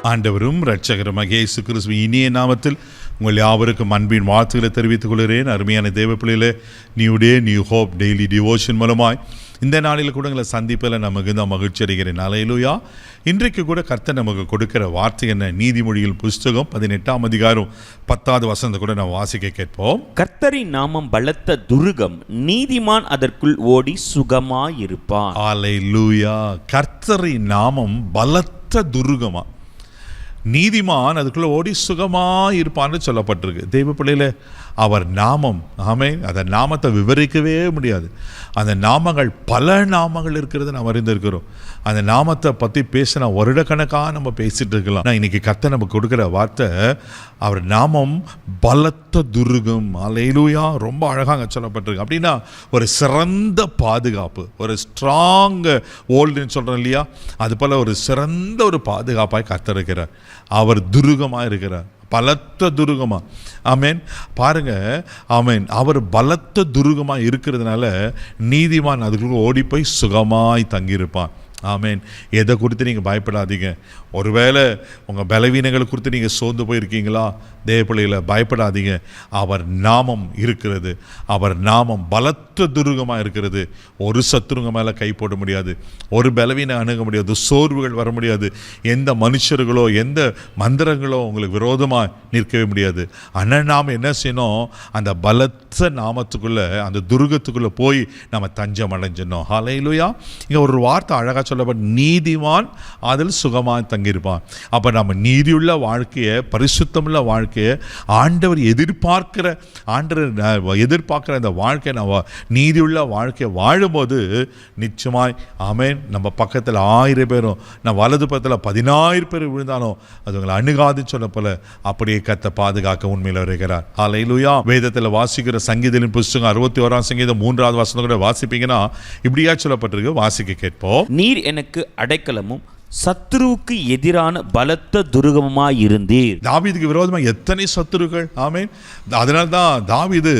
ஆண்டவரும் இரட்சகருமாக இயேசு கிறிஸ்துவின் இனிய நாமத்தில் உங்கள் யாவருக்கும் அன்பின் வாழ்த்துக்களை தெரிவித்துக் கொள்கிறேன். அருமையான தேவ பிள்ளைகளே, நியூ ஹோப் டெய்லி டிவோஷன் மூலமாய் இந்த நாளில் கூட உங்களை சந்திப்பில் நமக்கு தான் மகிழ்ச்சி அடைகிறேன். அல்லேலூயா. இன்றைக்கு கூட கர்த்தர் நமக்கு கொடுக்கிற வார்த்தை என்ன? நீதிமொழிகள் புஸ்தகம் 18ஆம் அதிகாரம் 10வது வசனத்தை கூட நம்ம வாசிக்க கேட்போம். கர்த்தரின் நாமம் பலத்த துருகம், நீதிமான் அதற்குள் ஓடி சுகமாயிருப்பான். அல்லேலூயா. கர்த்தரின் நாமம் பலத்த துருகமா, நீதிமான் அதுக்குள்ள ஓடி சுகமாக இருப்பான்னு சொல்லப்பட்டிருக்கு. தெய்வ பிள்ளையில அவர் நாமம், அந்த நாமத்தை விவரிக்கவே முடியாது. அந்த நாமங்கள் பல நாமங்கள் இருக்கிறது நாம் அறிந்திருக்கிறோம். அந்த நாமத்தை பற்றி பேசினா வருடக்கணக்காக நம்ம பேசிட்டு இருக்கலாம். நான் இன்னைக்கு கர்த்தர் நமக்கு கொடுக்குற வார்த்தை, அவர் நாமம் பலத்த துருகம். அல்லேலூயா. ரொம்ப அழகாக சொல்லப்பட்டிருக்கு. அப்படின்னா ஒரு சிறந்த பாதுகாப்பு, ஒரு ஸ்ட்ராங் ஓல்டுன்னு சொல்கிறோம் இல்லையா, அது போல் ஒரு சிறந்த ஒரு பாதுகாப்பாய் கர்த்தர் இருக்கிறார். அவர் துருகமாக இருக்கிறார், பலத்த துருகமா. ஆமேன். பாருங்க, ஆமேன். அவர் பலத்த துருகமாக இருக்கிறதுனால நீதிமான் அதுக்குள்ள ஓடி போய் சுகமாய் தங்கியிருப்பான். ஆமேன். எதை குறித்து நீங்கள் பயப்படாதீங்க. ஒருவேளை உங்கள் பலவீனங்களை குறித்து நீங்கள் சோர்ந்து போயிருக்கீங்களா? தேவ பிள்ளைகளை பயப்படாதீங்க. அவர் நாமம் இருக்கிறது. அவர் நாமம் பலத்த துருகமாக இருக்கிறது. ஒரு சத்துருங்க மேலே கை போட முடியாது, ஒரு பலவீனம் அணுக முடியாது, சோர்வுகள் வர முடியாது. எந்த மனுஷர்களோ எந்த மந்திரங்களோ உங்களுக்கு விரோதமாக நிற்கவே முடியாது. ஆனால் நாம் என்ன செய்யணும்? அந்த பலத்த நாமத்துக்குள்ளே, அந்த துருகத்துக்குள்ளே போய் நம்ம தஞ்சம் அடைஞ்சிடணும். ஹல்லேலூயா. இங்கே ஒரு வார்த்தை அழகாக சொல்லப்பட்ட, நீதிமான் அதில் சுகமாக தங்கியிருப்பான். அப்போ நம்ம நீதியுள்ள வாழ்க்கையை, பரிசுத்தமுள்ள வாழ்க்கையை, ஆண்டவர் எதிர்பார்க்கிற அந்த வாழ்க்கையை, நம்ம நீதியுள்ள வாழ்க்கையை வாழும்போது நிச்சயமாய் ஆமேன், நம்ம பக்கத்தில் 1000 பேரும், நம்ம வலது பக்கத்தில் 10000 பேர் விழுந்தாலும் அது உங்களை அணுகாதுன்னு சொல்ல போல அப்படியே கர்த்தர் பாதுகாக்க உண்மையில் வருகிறார். ஹல்லேலூயா. வேதத்தில் வாசிக்கிற சங்கீதத்தின் புஸ்தகம் 61ஆம் சங்கீதம் 3வது வசனம் கூட வாசிப்பீங்கன்னா இப்படியா சொல்லப்பட்டிருக்கு. வாசிக்க கேட்போம். நீர் எனக்கு அடைக்கலமும் சத்துருவுக்கு எதிரான பலத்த துருகமாய் இருந்தீர். தாவீதுக்கு விரோதமாக எத்தனை சத்துருக்கள். ஆமேன். அதனால தான் தாவீது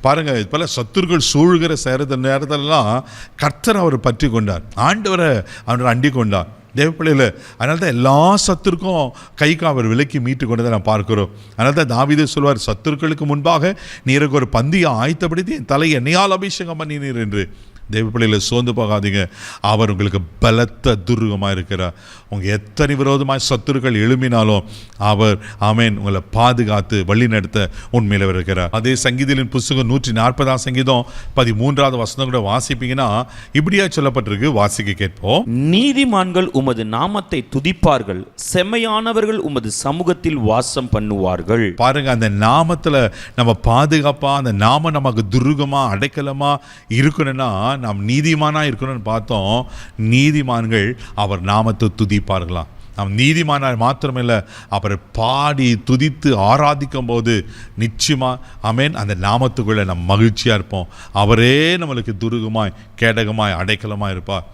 பாருங்க, பல சத்துருக்கள் சூழ்கிற நேரத்திலலாம் கர்த்தர் அவர் பற்றி கொண்டார், ஆண்டவரை அவர் அண்டி கொண்டார். தேவ பிள்ளையில அதனால தான் எல்லா சத்துருக்கும் கைக்கு அவர் விலக்கி மீட்டு கொண்டதை நான் பார்க்கிறோம். அதனால தான் தாவீது சொல்வார், சத்துருக்களுக்கு முன்பாக நீருக்கு ஒரு பந்தியை ஆயத்தப்படுத்தி என் தலை எண்ணெயால் அபிஷேகம் பண்ணினீர் என்று. தேவ பிள்ளைகளை சோர்ந்து போகாதீங்க. அவர் உங்களுக்கு பலத்த துருகமாக இருக்கிறார். உங்கள் எத்தனை விரோதமாக சத்துருக்கள் எழும்பினாலும் அவர் ஆமேன் உங்களை பாதுகாத்து வழி நடத்த உண்மையில் இருக்கிறார். அதே சங்கீதத்தின் புஸ்தகம் 140ஆம் சங்கீதம் 13வது வசனம் கூட வாசிப்பீங்கன்னா இப்படியா சொல்லப்பட்டிருக்கு. வாசிக்க கேட்போம். நீதிமான்கள் உமது நாமத்தை துதிப்பார்கள், செம்மையானவர்கள் உமது சமூகத்தில் வாசம் பண்ணுவார்கள். பாருங்க, அந்த நாமத்தில் நம்ம பாதுகாப்பா, அந்த நாம நமக்கு துருகமா அடைக்கலமா இருக்கணும்னா நாம் நீதிமானா இருக்கணும்னு பார்த்தோம். நீதிமான்கள் அவர் நாமத்தை துதிப்பார்களாம். நாம் நீதிமானார் மாத்திரமில்லை, அவரை பாடி துதித்து ஆராதிக்கும் போது நிச்சயமா ஆமேன் அந்த நாமத்துக்குள்ளே நம்ம மகிழ்ச்சியாக இருப்போம். அவரே நம்மளுக்கு துருகமாய் கேடகமாய் அடைக்கலமாய் இருப்பார்.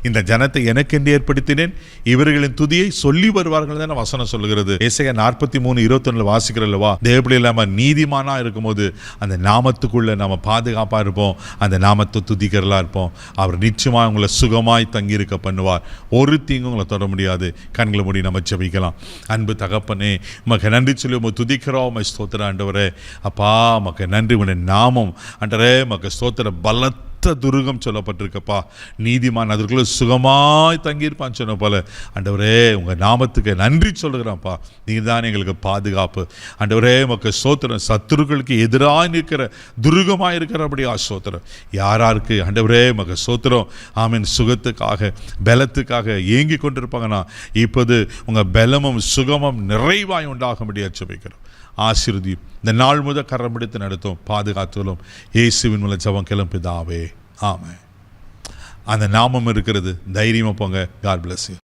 இந்த ஜனத்தை எனக்கென்று ஏற்படுத்தினேன், இவர்களின் துதியை சொல்லி வருவார்கள் தான் வசனம் சொல்லுகிறது. ஏசாயா 43:21 வாசிக்கிறல்லவா. தேவப்பிள்ளையில் நம்ம நீதிமானா இருக்கும்போது அந்த நாமத்துக்குள்ள நம்ம பாதுகாப்பாக இருப்போம், அந்த நாமத்தை துதிக்கிறலா இருப்போம். அவர் நிச்சயமாக உங்களை சுகமாய் தங்கியிருக்க பண்ணுவார். ஒரு தீங்கும் உங்களை தொட முடியாது. கண்களை மூடி நம்ம ஜெபிக்கலாம். அன்பு தகப்பனே, உமக்கு நன்றி சொல்லி உங்க துதிக்கிறோம். உம்மை ஸ்தோத்திரம் ஆண்டவரே. அப்பா உமக்கு நன்றி. உடைய நாமம் ஆண்டவரே உமக்கு ஸ்தோத்திரம். பலத்த துருகம் சொல்லப்பட்டிருக்கப்பா. நீதிமான் அதற்குள்ள சுகமாய் தங்கியிருப்பான்னு சொன்ன போல ஆண்டவரே உங்கள் நாமத்துக்கு நன்றி சொல்லுகிறான்ப்பா. நீங்கள் தான் எங்களுக்கு பாதுகாப்பு. ஆண்டவரே உமக்கு ஸ்தோத்திரம். சத்துருக்களுக்கு எதிராக நிற்கிற துருகமாக இருக்கிறபடியா ஸ்தோத்திரம். யாராருக்கு ஆண்டவரே உமக்கு ஸ்தோத்திரம் ஆமீன் சுகத்துக்காக பலத்துக்காக ஏங்கி கொண்டிருப்பாங்கன்னா இப்போது உங்கள் பலமும் சுகமும் நிறைவாய் உண்டாகும்படியா ஜெபிக்கிறோம். ஆசீர்வதியும். இந்த நாள் முதல் கரம் பிடித்து நடத்தும், பாதுகாத்துள்ளோம். இயேசுவின் மூலம் ஜெபம் கேளும் பிதாவே. ஆமென். அந்த நாமம் இருக்கிறது. தைரியமாக போங்க. God bless you.